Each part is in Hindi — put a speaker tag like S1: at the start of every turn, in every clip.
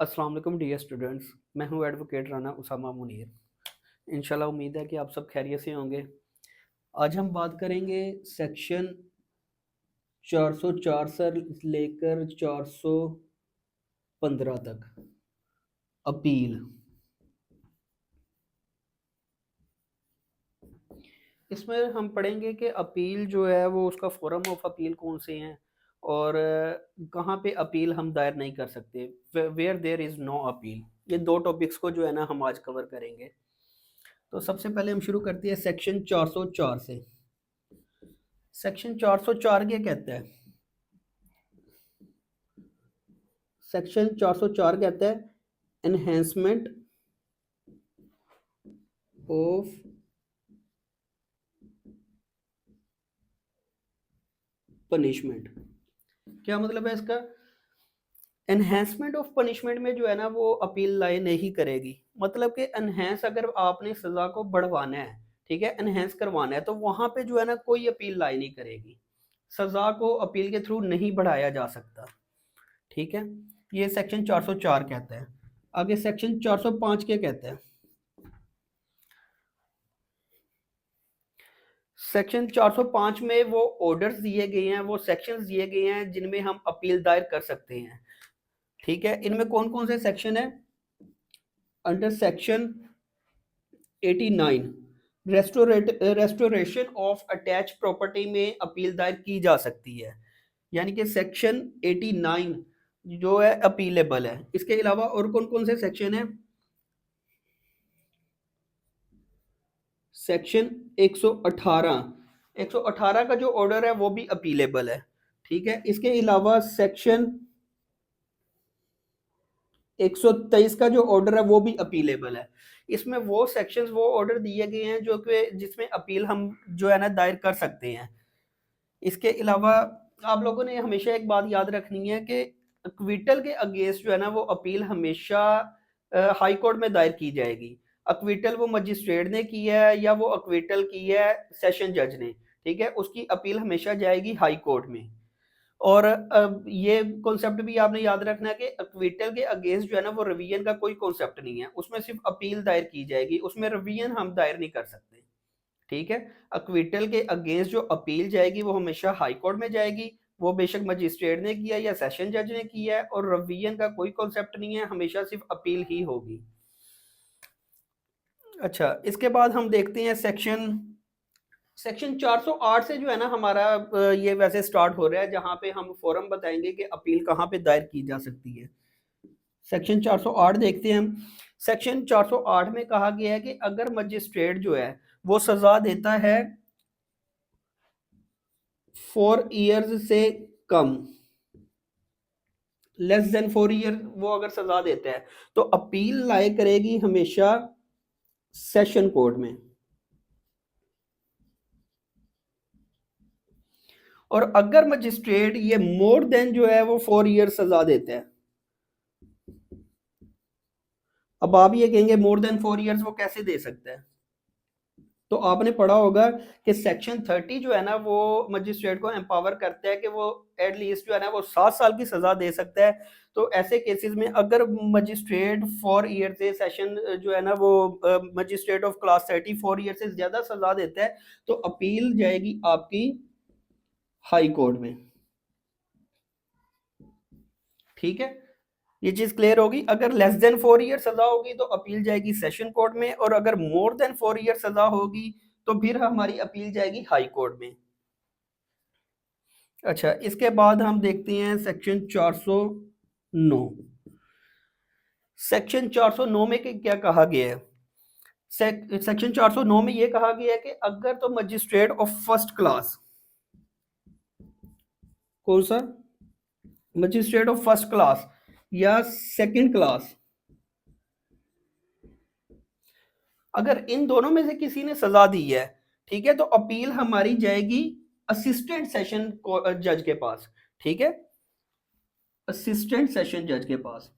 S1: अस्सलाम वालेकुम डियर स्टूडेंट्स। मैं हूं एडवोकेट राना उसामा मुनीर। इंशाल्लाह उम्मीद है कि आप सब खैरियत से होंगे। आज हम बात करेंगे सेक्शन 404 से लेकर 415 तक, अपील। इसमें हम पढ़ेंगे कि अपील जो है वो उसका फोरम ऑफ अपील कौन से हैं और कहाँ पे अपील हम दायर नहीं कर सकते, where there is no appeal. ये दो टॉपिक्स को जो है ना हम आज कवर करेंगे। तो सबसे पहले हम शुरू करते हैं सेक्शन 404 से। सेक्शन 404 क्या कहता है? सेक्शन 404 कहता है एनहेंसमेंट ऑफ पनिशमेंट। क्या मतलब है इसका? एनहेंसमेंट ऑफ पनिशमेंट में जो है ना वो अपील लाए नहीं करेगी। मतलब कि एनहेंस, अगर आपने सजा को बढ़वाना है, ठीक है, एनहेंस करवाना है, तो वहां पे जो है ना कोई अपील लाई नहीं करेगी। सजा को अपील के थ्रू नहीं बढ़ाया जा सकता। ठीक है, ये सेक्शन 404 कहता है। आगे सेक्शन 405 क्या कहता है? सेक्शन 405 में वो ऑर्डर्स दिए गए हैं, वो सेक्शंस दिए गए हैं जिनमें हम अपील दायर कर सकते हैं। ठीक है, इनमें कौन कौन से सेक्शन है? Under section 89 restoration of attach property में अपील दायर की जा सकती है। यानी कि सेक्शन 89 जो है अपीलेबल है। इसके अलावा और कौन कौन से सेक्शन है? सेक्शन 118 का जो ऑर्डर है वो भी अपीलेबल है। ठीक है, इसके अलावा सेक्शन 123 का जो ऑर्डर है वो भी अपीलेबल है। इसमें वो सेक्शंस, वो ऑर्डर दिए गए हैं जो कि जिसमें अपील हम जो है ना दायर कर सकते हैं। इसके अलावा आप लोगों ने हमेशा एक बात याद रखनी है कि अक्विटल के अगेंस्ट जो है ना वो अपील हमेशा हाई कोर्ट में दायर की जाएगी। अक्विटल वो मजिस्ट्रेट ने की है या वो अक्विटल की है सेशन जज ने, ठीक है, उसकी अपील हमेशा जाएगी हाई कोर्ट में। और ये कॉन्सेप्ट भी आपने याद रखना है कि अक्विटल के अगेंस्ट जो है ना वो रिवीजन का कोई कॉन्सेप्ट नहीं है, उसमें सिर्फ अपील दायर की जाएगी, उसमें रिवीजन हम दायर नहीं कर सकते। ठीक है, अक्विटल के अगेंस्ट जो अपील जाएगी वो हमेशा हाई कोर्ट में जाएगी, वो बेशक मजिस्ट्रेट ने किया या सेशन जज ने किया है, और रिवीजन का कोई कॉन्सेप्ट नहीं है, हमेशा सिर्फ अपील ही होगी। अच्छा, इसके बाद हम देखते हैं सेक्शन 408 से जो है ना हमारा ये वैसे स्टार्ट हो रहा है, जहां पे हम फोरम बताएंगे कि अपील कहां पे दायर की जा सकती है। सेक्शन 408 देखते हैं हम। सेक्शन 408 में कहा गया है कि अगर मजिस्ट्रेट जो है वो सजा देता है 4 ईयर्स से कम, लेस देन 4 ईयर वो अगर सजा देता है, तो अपील लाए करेगी हमेशा सेशन कोर्ट में। और अगर मजिस्ट्रेट ये मोर देन जो है वो 4 ईयर सजा देता है, अब आप ये कहेंगे मोर देन 4 ईयर्स वो कैसे दे सकता है? तो आपने पढ़ा होगा कि सेक्शन 30 जो है ना वो मजिस्ट्रेट को एम्पावर करता है कि वो एटलीस्ट जो है ना वो 7 साल की सजा दे सकता है। तो ऐसे केसेस में अगर मजिस्ट्रेट 4 ईयर से सेशन जो है ना वो मजिस्ट्रेट ऑफ क्लास 30 4 ईयर से ज्यादा सजा देता है, तो अपील जाएगी आपकी हाई कोर्ट में। ठीक है, ये चीज क्लियर होगी। अगर लेस देन 4 ईयर सजा होगी तो अपील जाएगी सेशन कोर्ट में, और अगर मोर देन 4 ईयर सजा होगी तो फिर हमारी अपील जाएगी हाई कोर्ट में। अच्छा, इसके बाद हम देखते हैं सेक्शन 409। सेक्शन 409 में क्या कहा गया है? सेक्शन 409 में यह कहा गया है कि अगर तो मजिस्ट्रेट ऑफ फर्स्ट क्लास, कौन सा? मजिस्ट्रेट ऑफ फर्स्ट क्लास या सेकंड क्लास, अगर इन दोनों में से किसी ने सजा दी है, ठीक है, तो अपील हमारी जाएगी असिस्टेंट सेशन जज के पास। ठीक है, असिस्टेंट सेशन जज के पास।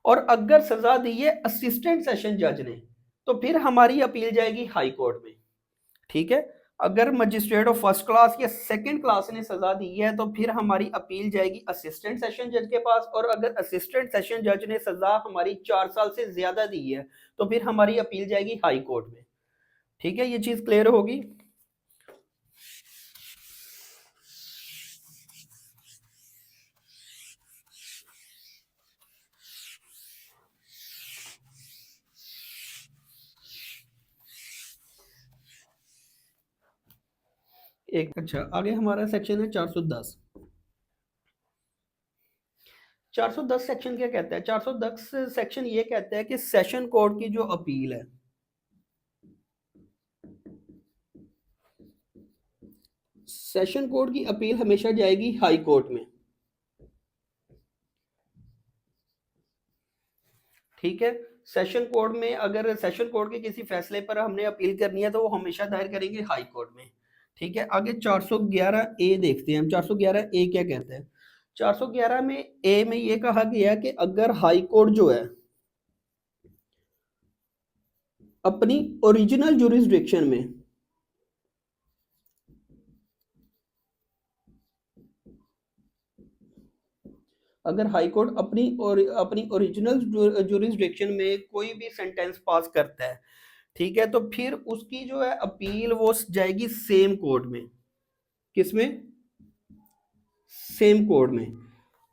S1: और अगर सजा दी है असिस्टेंट सेशन जज ने, तो फिर हमारी अपील जाएगी हाई कोर्ट में। ठीक है, अगर मजिस्ट्रेट ऑफ फर्स्ट क्लास या सेकंड क्लास ने सजा दी है तो फिर हमारी अपील जाएगी असिस्टेंट सेशन जज के पास, और अगर असिस्टेंट सेशन जज ने सजा हमारी 4 साल से ज्यादा दी है तो फिर हमारी अपील जाएगी हाई कोर्ट में। ठीक है, ये चीज क्लियर होगी। एक अच्छा, आगे हमारा सेक्शन है 410। 410 सेक्शन क्या कहता है? 410 सेक्शन ये कहता है कि सेशन कोर्ट की जो अपील है, सेशन कोर्ट की अपील हमेशा जाएगी हाई कोर्ट में। ठीक है, सेशन कोर्ट में अगर सेशन कोर्ट के किसी फैसले पर हमने अपील करनी है तो वो हमेशा दायर करेंगे हाई कोर्ट में। ठीक है, आगे 411 ए देखते हैं हम। 411 ए क्या कहता है? 411 में ए में ये कहा गया कि अगर हाई कोर्ट जो है अपनी ओरिजिनल जुरिस्डिक्शन में, अगर हाई कोर्ट अपनी ओरिजिनल जुरिस्डिक्शन में कोई भी सेंटेंस पास करता है, ठीक है, तो फिर उसकी जो है अपील वो जाएगी सेम कोर्ट में। किसमें? सेम कोर्ट में।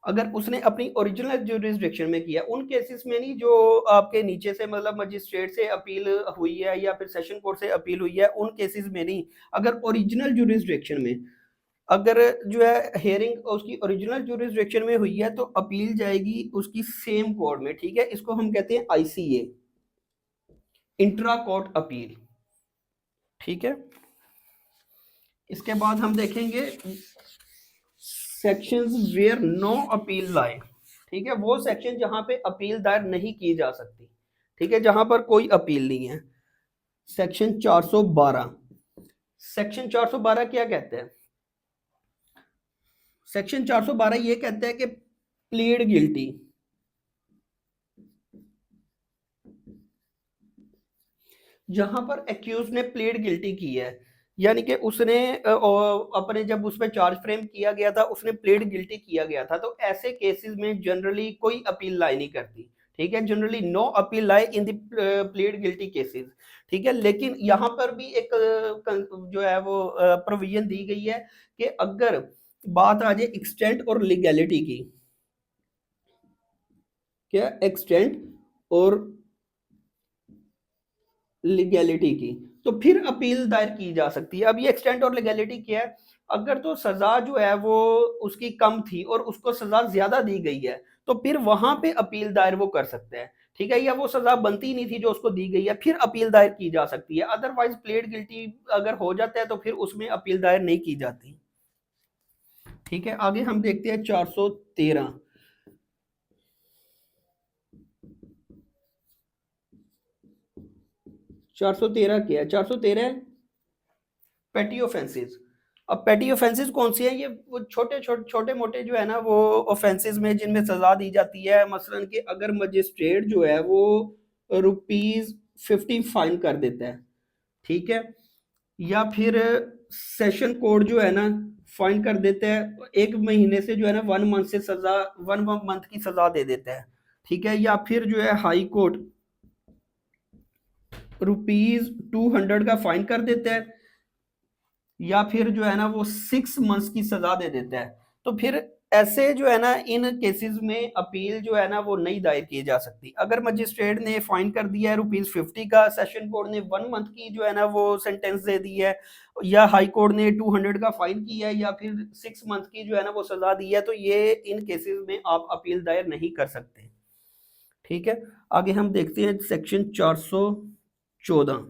S1: अगर उसने अपनी ओरिजिनल जुरिस्डिक्शन में किया, उन केसेस में नहीं जो आपके नीचे से मतलब मजिस्ट्रेट से अपील हुई है या फिर सेशन कोर्ट से अपील हुई है, उन केसेस में नहीं। अगर ओरिजिनल जुरिस्डिक्शन में अगर जो है हेयरिंग उसकी ओरिजिनल जुरिस्डिक्शन में हुई है तो अपील जाएगी उसकी सेम कोर्ट में। ठीक है, इसको हम कहते हैं आईसीए, इंट्रा कोर्ट अपील। ठीक है, इसके बाद हम देखेंगे सेक्शंस वेयर नो अपील लाए। ठीक है, वो सेक्शन जहां पे अपील दायर नहीं की जा सकती। ठीक है, जहां पर कोई अपील नहीं है। सेक्शन 412। सेक्शन 412 क्या कहते हैं? सेक्शन 412 ये कहता है कि प्लीड गिल्टी, जहां पर एक्यूज ने प्लीड गिल्टी की है, यानी कि उसने अपने जब उस पर चार्ज फ्रेम किया गया था उसने प्लीड गिल्टी किया गया था, तो ऐसे केसेस में जनरली कोई अपील लाई नहीं करती। ठीक है, generally no appeal lie in the plead guilty cases. ठीक है, लेकिन यहाँ पर भी एक जो है वो प्रोविजन दी गई है कि अगर बात आ जाए एक्सटेंट और लीगैलिटी की, क्या एक्सटेंट और लीगैलिटी की, तो फिर अपील दायर की जा सकती है। अब ये एक्सटेंट और लीगैलिटी क्या है? अगर तो सजा जो है वो उसकी कम थी और उसको सजा ज्यादा दी गई है तो फिर वहां पे अपील दायर वो कर सकते हैं। ठीक है, या वो सजा बनती नहीं थी जो उसको दी गई है, फिर अपील दायर की जा सकती है। अदरवाइज प्लेड गिल्टी अगर हो जाता है तो फिर उसमें अपील दायर नहीं की जाती। ठीक है, आगे हम देखते हैं 413। 413 क्या है? 413 पेटी ऑफेंसेस। अब पेटी ऑफेंसेस कौन सी है? ये वो छोटे मोटे जो है ना वो ऑफेंसेस में जिनमें सजा दी जाती है। मसलन कि अगर मजिस्ट्रेट जो है वो ₹50 फाइन कर देता है, ठीक है, या फिर सेशन कोर्ट जो है ना फाइन कर देता है 1 महीने से जो है ना 1 मंथ से सजा 1 मंथ की सजा दे देता है। ठीक है, या फिर जो है हाई कोर्ट ₹200 का फाइन कर देता है, या फिर जो है ना वो 6 मंथ्स की सजा दे देता है। तो फिर ऐसे जो है ना इन केसेस में अपील जो है ना वो नहीं दायर की जा सकती। अगर मजिस्ट्रेट ने फाइन कर दिया है ₹50 का, सेशन कोर्ट ने 1 मंथ की जो है ना वो सेंटेंस दे दी है, या हाई कोर्ट ने 200 का फाइन किया है, या फिर 6 मंथ की जो है ना वो सजा दी है, तो ये इन केसेस में आप अपील दायर नहीं कर सकते। ठीक है, आगे हम देखते हैं सेक्शन 414।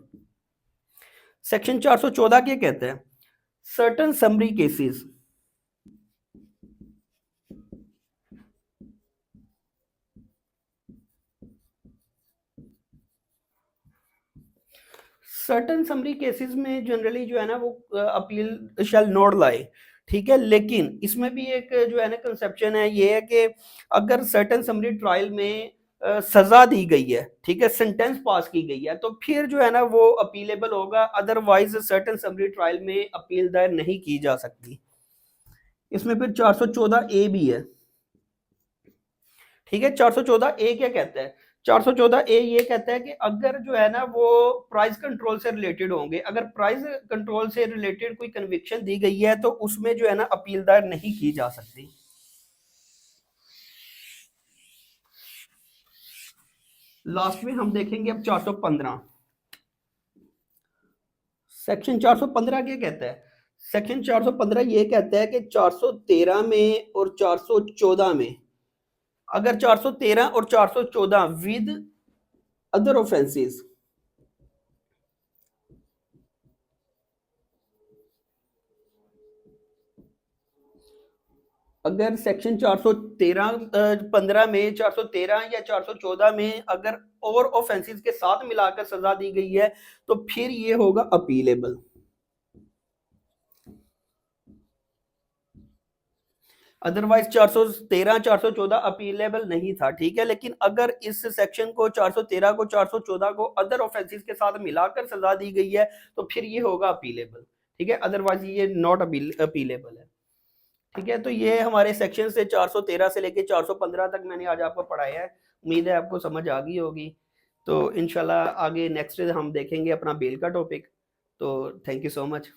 S1: सेक्शन 414 क्या कहते हैं? Certain summary cases, certain summary cases में जनरली जो है ना वो अपील शैल नॉट लाई। ठीक है, लेकिन इसमें भी एक जो है ना कंसेप्शन है, ये है कि अगर सर्टन समरी ट्रायल में सजा दी गई है, ठीक है, सेंटेंस पास की गई है, तो फिर जो है ना वो अपीलेबल होगा, अदरवाइज सर्टेन समरी ट्रायल में अपील दायर नहीं की जा सकती। इसमें फिर 414 ए भी है, ठीक है। 414 ए क्या कहता है? 414 ए ये कहता है कि अगर जो है ना वो प्राइस कंट्रोल से रिलेटेड होंगे, अगर प्राइस कंट्रोल से रिलेटेड कोई कन्विक्शन दी गई है तो उसमें जो है ना अपील दायर नहीं की जा सकती। लास्ट में हम देखेंगे अब 415। सेक्शन 415 क्या कहता है? सेक्शन 415 ये कहता है कि 413 में और 414 में, अगर 413 और 414 विद अदर ऑफेंसेस, अगर सेक्शन 413 में, 413 या 414 में अगर और ऑफेंसेस के साथ मिलाकर सजा दी गई है तो फिर ये होगा अपीलेबल। अदरवाइज 413 414 अपीलेबल नहीं था, ठीक है। लेकिन अगर इस सेक्शन को 413 को 414 को अदर ऑफेंसेस के साथ मिलाकर सजा दी गई है तो फिर ये होगा अपीलेबल, ठीक है। अदरवाइज ये नॉट अपीलेबल है, ठीक है। तो ये हमारे सेक्शन से 413 से लेके 415 तक मैंने आज आपको पढ़ाया है। उम्मीद है आपको समझ आ गई होगी। तो इंशाल्लाह आगे नेक्स्ट हम देखेंगे अपना बेल का टॉपिक। तो थैंक यू सो मच।